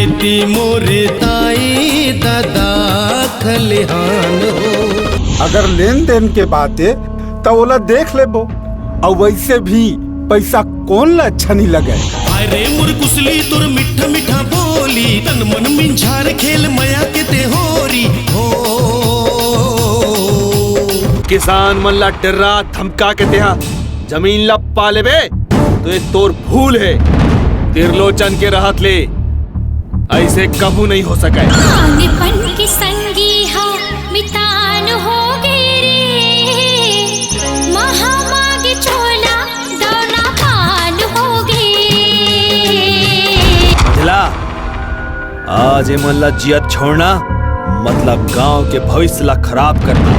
बेटी मोरे ताई दादा खलिहान हो। अगर लेन देन के बात है तो ओला देख लेबो, और वैसे भी पैसा कौन ला अच्छा नहीं लगे। अरे मुरकुसली तुर मिठा मिठा बोली, तन मन मिंझार खेल मया के ते होरी हो। किसान मन ला डरा धमका के तेहा जमीन ला पाले बे तो ये तोर भूल है। तिरलोचन के रहत ले ऐसे कबू नहीं हो सके। आंगपन की संगी हा मितान हो गए रे, महामाग चोला दौना पान हो गए। मंझला आज ये मन ला जियत छोड़ना मतलब गांव के भविष्य ला खराब करना।